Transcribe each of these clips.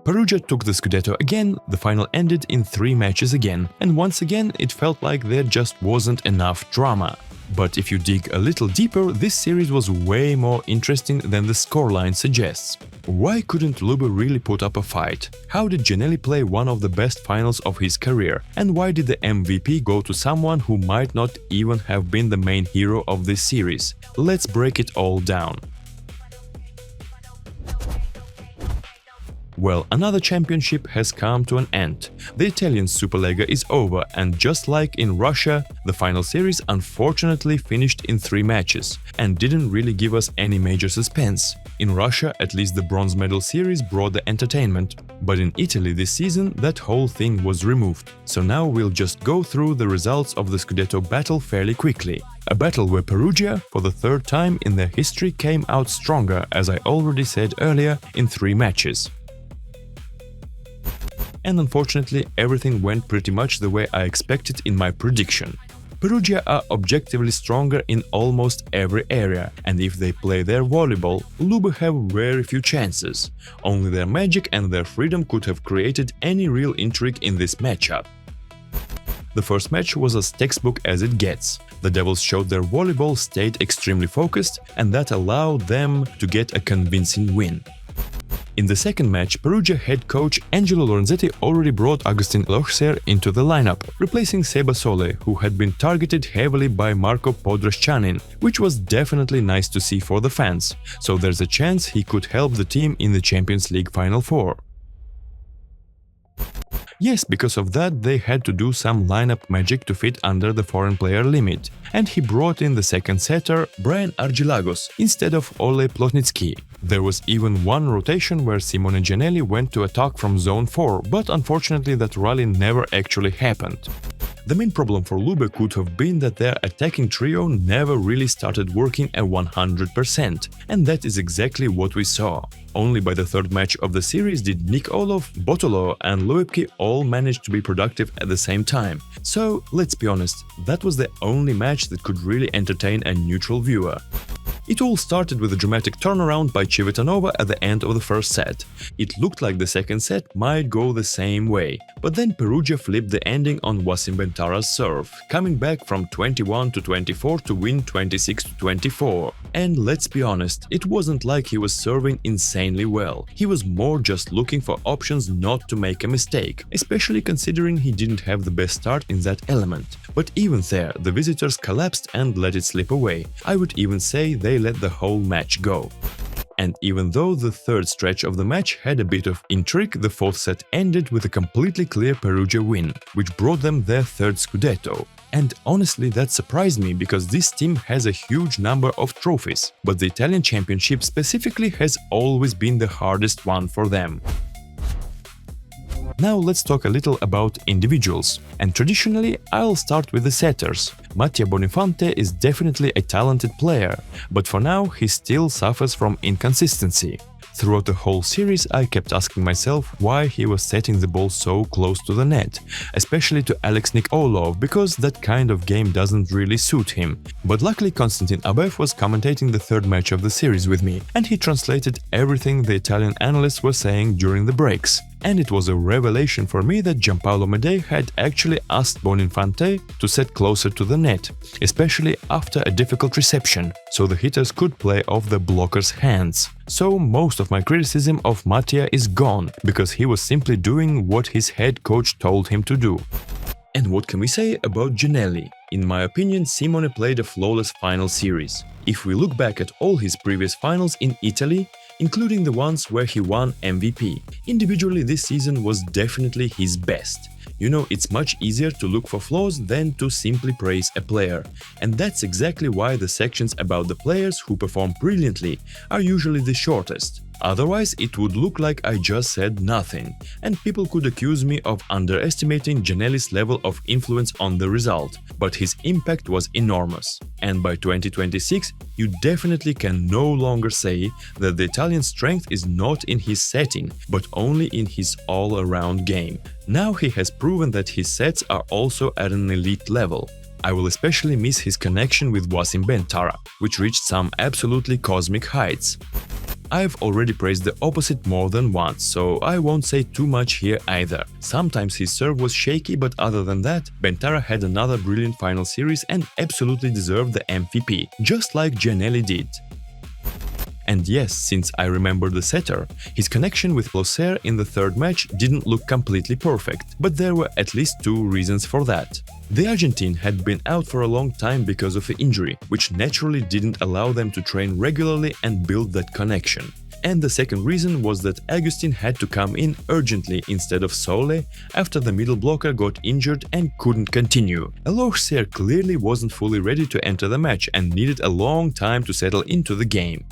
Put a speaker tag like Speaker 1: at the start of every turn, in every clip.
Speaker 1: Perugia took the Scudetto again, the final ended in 3 matches again, and once again it felt like there just wasn't enough drama. But if you dig a little deeper, this series was way more interesting than the scoreline suggests. Why couldn't Lube really put up a fight? How did Giannelli play one of the best finals of his career? And why did the MVP go to someone who might not even have been the main hero of this series? Let's break it all down. Well, another championship has come to an end. The Italian SuperLega is over, and just like in Russia, the final series unfortunately finished in 3 matches and didn't really give us any major suspense. In Russia, at least the bronze medal series brought the entertainment, but in Italy this season that whole thing was removed. So now we'll just go through the results of the Scudetto battle fairly quickly. A battle where Perugia, for the 3rd time in their history, came out stronger, as I already said earlier, in 3 matches. And unfortunately everything went pretty much the way I expected in my prediction. Perugia are objectively stronger in almost every area, and if they play their volleyball, Lube have very few chances. Only their magic and their freedom could have created any real intrigue in this matchup. The first match was as textbook as it gets. The Devils showed their volleyball, stayed extremely focused, and that allowed them to get a convincing win. In the second match, Perugia head coach Angelo Lorenzetti already brought Agustin Lochser into the lineup, replacing Seba Sole, who had been targeted heavily by Marco Podreschanin, which was definitely nice to see for the fans, so there's a chance he could help the team in the Champions League Final Four. Yes, because of that they had to do some lineup magic to fit under the foreign player limit, and he brought in the second setter Brian Argilagos instead of Ole Plotnitsky. There was even one rotation where Simone Giannelli went to attack from zone 4, but unfortunately that rally never actually happened. The main problem for Lube could have been that their attacking trio never really started working at 100%, and that is exactly what we saw. Only by the 3rd match of the series did Nikolov, Botolo and Luebke all manage to be productive at the same time. So, let's be honest, that was the only match that could really entertain a neutral viewer. It all started with a dramatic turnaround by Civitanova at the end of the first set. It looked like the second set might go the same way, but then Perugia flipped the ending on Wasim Bentara's serve, coming back from 21-24 to win 26-24. And let's be honest, it wasn't like he was serving insanely well. He was more just looking for options not to make a mistake, especially considering he didn't have the best start in that element. But even there, the visitors collapsed and let it slip away. I would even say they let the whole match go. And even though the 3rd stretch of the match had a bit of intrigue, the 4th set ended with a completely clear Perugia win, which brought them their 3rd Scudetto. And honestly, that surprised me, because this team has a huge number of trophies, but the Italian championship specifically has always been the hardest one for them. Now let's talk a little about individuals, and traditionally I'll start with the setters. Mattia Bonifante is definitely a talented player, but for now he still suffers from inconsistency. Throughout the whole series I kept asking myself why he was setting the ball so close to the net, especially to Aleksandar Nikolov, because that kind of game doesn't really suit him. But luckily Konstantin Abev was commentating the 3rd match of the series with me, and he translated everything the Italian analysts were saying during the breaks. And it was a revelation for me that Gianpaolo Medei had actually asked Boninfante to set closer to the net, especially after a difficult reception, so the hitters could play off the blocker's hands. So most of my criticism of Mattia is gone, because he was simply doing what his head coach told him to do. And what can we say about Giannelli? In my opinion, Simone played a flawless final series. If we look back at all his previous finals in Italy, including the ones where he won MVP, individually this season was definitely his best. You know, it's much easier to look for flaws than to simply praise a player. And that's exactly why the sections about the players who perform brilliantly are usually the shortest. Otherwise, it would look like I just said nothing, and people could accuse me of underestimating Giannelli's level of influence on the result, but his impact was enormous. And by 2026, you definitely can no longer say that the Italian strength is not in his setting, but only in his all-around game. Now he has proven that his sets are also at an elite level. I will especially miss his connection with Wasim Bentara, which reached some absolutely cosmic heights. I've already praised the opposite more than once, so I won't say too much here either. Sometimes his serve was shaky, but other than that, Bentara had another brilliant final series and absolutely deserved the MVP, just like Giannelli did. And yes, since I remember the setter, his connection with Closer in the third match didn't look completely perfect, but there were at least two reasons for that. The Argentine had been out for a long time because of an injury, which naturally didn't allow them to train regularly and build that connection. And the second reason was that Agustin had to come in urgently instead of Sole after the middle blocker got injured and couldn't continue. Aleksandar clearly wasn't fully ready to enter the match and needed a long time to settle into the game.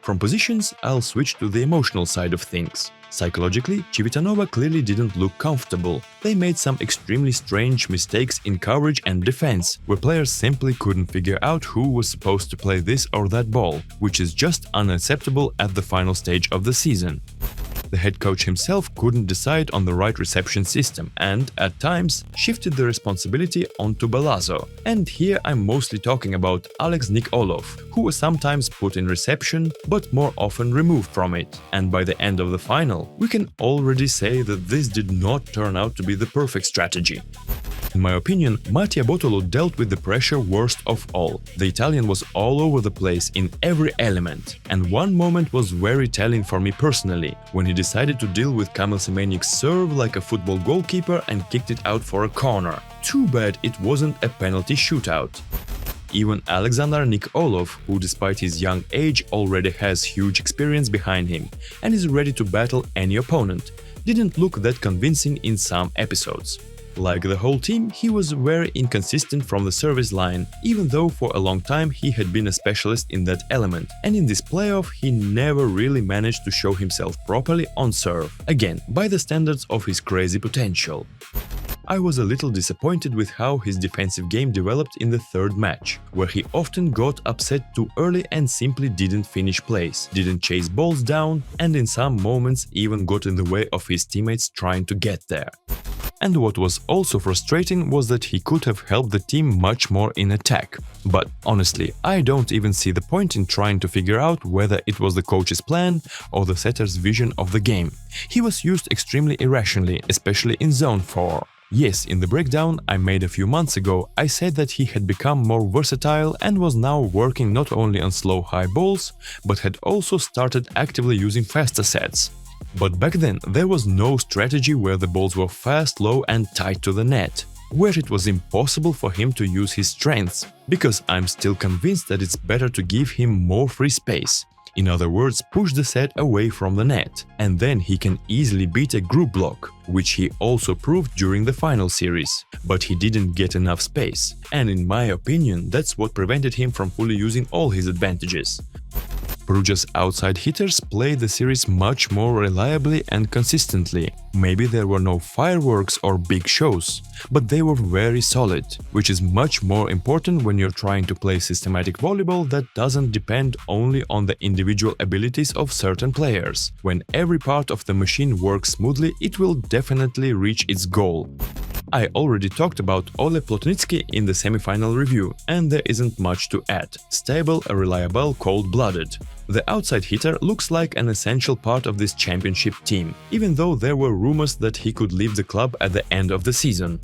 Speaker 1: From positions, I'll switch to the emotional side of things. Psychologically, Civitanova clearly didn't look comfortable. They made some extremely strange mistakes in coverage and defense, where players simply couldn't figure out who was supposed to play this or that ball, which is just unacceptable at the final stage of the season. The head coach himself couldn't decide on the right reception system and, at times, shifted the responsibility onto Balazzo. And here I'm mostly talking about Aleksandar Nikolov, who was sometimes put in reception, but more often removed from it. And by the end of the final, we can already say that this did not turn out to be the perfect strategy. In my opinion, Mattia Botolo dealt with the pressure worst of all. The Italian was all over the place in every element. And one moment was very telling for me personally, when he decided to deal with Kamil Semeniuk's serve like a football goalkeeper and kicked it out for a corner. Too bad it wasn't a penalty shootout. Even Aleksandar Nikolov, who despite his young age already has huge experience behind him and is ready to battle any opponent, didn't look that convincing in some episodes. Like the whole team, he was very inconsistent from the service line, even though for a long time he had been a specialist in that element, and in this playoff he never really managed to show himself properly on serve, again, by the standards of his crazy potential. I was a little disappointed with how his defensive game developed in the third match, where he often got upset too early and simply didn't finish plays, didn't chase balls down, and in some moments even got in the way of his teammates trying to get there. And what was also frustrating was that he could have helped the team much more in attack. But honestly, I don't even see the point in trying to figure out whether it was the coach's plan or the setter's vision of the game. He was used extremely irrationally, especially in Zone 4. Yes, in the breakdown I made a few months ago, I said that he had become more versatile and was now working not only on slow high balls, but had also started actively using faster sets. But back then there was no strategy where the balls were fast, low and tight to the net, where it was impossible for him to use his strengths, because I'm still convinced that it's better to give him more free space. In other words, push the set away from the net, and then he can easily beat a group block, which he also proved during the final series. But he didn't get enough space, and in my opinion that's what prevented him from fully using all his advantages. Perugia's outside hitters played the series much more reliably and consistently. Maybe there were no fireworks or big shows, but they were very solid, which is much more important when you're trying to play systematic volleyball that doesn't depend only on the individual abilities of certain players. When every part of the machine works smoothly, it will definitely reach its goal. I already talked about Ole Plotnitsky in the semi-final review, and there isn't much to add. Stable, reliable, cold-blooded. The outside hitter looks like an essential part of this championship team, even though there were rumors that he could leave the club at the end of the season.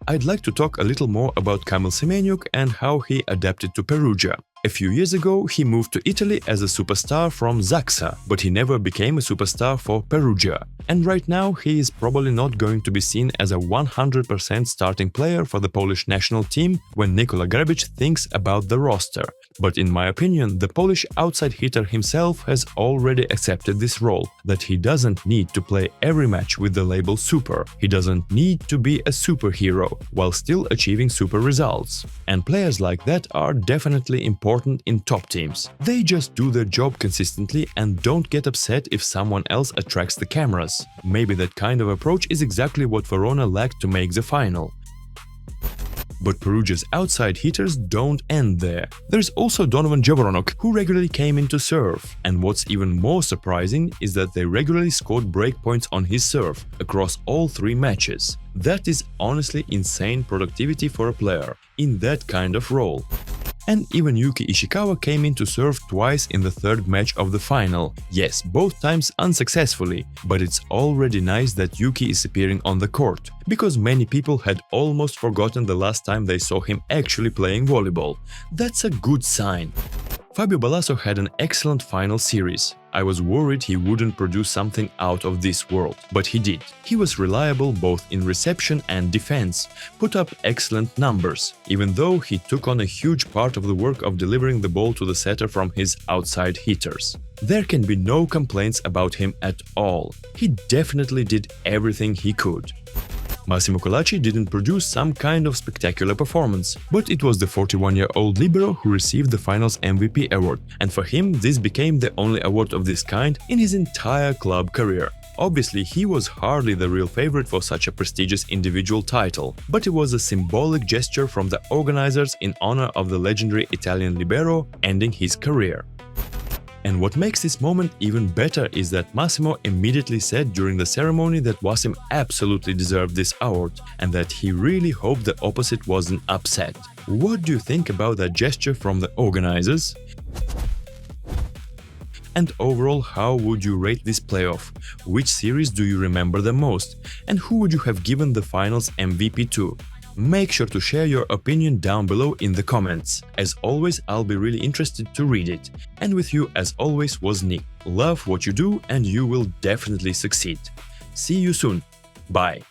Speaker 1: I'd like to talk a little more about Kamil Semeniuk and how he adapted to Perugia. A few years ago he moved to Italy as a superstar from Zaksa, but he never became a superstar for Perugia. And right now he is probably not going to be seen as a 100% starting player for the Polish national team when Nikola Grabic thinks about the roster. But in my opinion, the Polish outside hitter himself has already accepted this role, that he doesn't need to play every match with the label super. He doesn't need to be a superhero, while still achieving super results. And players like that are definitely important in top teams. They just do their job consistently and don't get upset if someone else attracts the cameras. Maybe that kind of approach is exactly what Verona lacked to make the final. But Perugia's outside hitters don't end there. There's also Donovan Javoronok, who regularly came in to serve. And what's even more surprising is that they regularly scored breakpoints on his serve across all 3 matches. That is honestly insane productivity for a player in that kind of role. And even Yuki Ishikawa came in to serve twice in the third match of the final. Yes, both times unsuccessfully, but it's already nice that Yuki is appearing on the court, because many people had almost forgotten the last time they saw him actually playing volleyball. That's a good sign. Fabio Balasso had an excellent final series. I was worried he wouldn't produce something out of this world, but he did. He was reliable both in reception and defense, put up excellent numbers, even though he took on a huge part of the work of delivering the ball to the setter from his outside hitters. There can be no complaints about him at all. He definitely did everything he could. Massimo Colaci didn't produce some kind of spectacular performance, but it was the 41-year-old libero who received the finals MVP award, and for him this became the only award of this kind in his entire club career. Obviously, he was hardly the real favorite for such a prestigious individual title, but it was a symbolic gesture from the organizers in honor of the legendary Italian libero ending his career. And what makes this moment even better is that Massimo immediately said during the ceremony that Wasim absolutely deserved this award and that he really hoped the opposite wasn't upset. What do you think about that gesture from the organizers? And overall, how would you rate this playoff? Which series do you remember the most? And who would you have given the finals MVP to? Make sure to share your opinion down below in the comments. As always, I'll be really interested to read it. And with you, as always, was Nick. Love what you do and you will definitely succeed. See you soon. Bye.